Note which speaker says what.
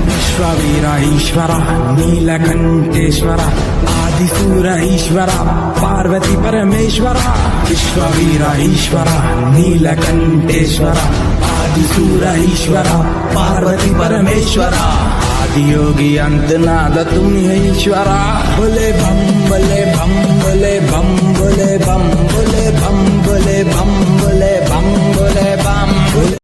Speaker 1: విశ్వవీర ఈశ్వర నీలకంఠేశ్వర ఆదిశూర ఈశ్వర పార్వతి పరమేశ్వర విశ్వవీర ఈశ్వర నీలకంఠేశ్వర ఆదిశూర ఈశ్వర పార్వతి పరమేశ్వర आदियोगी अंतनाद तुम है ईश्वरा बोले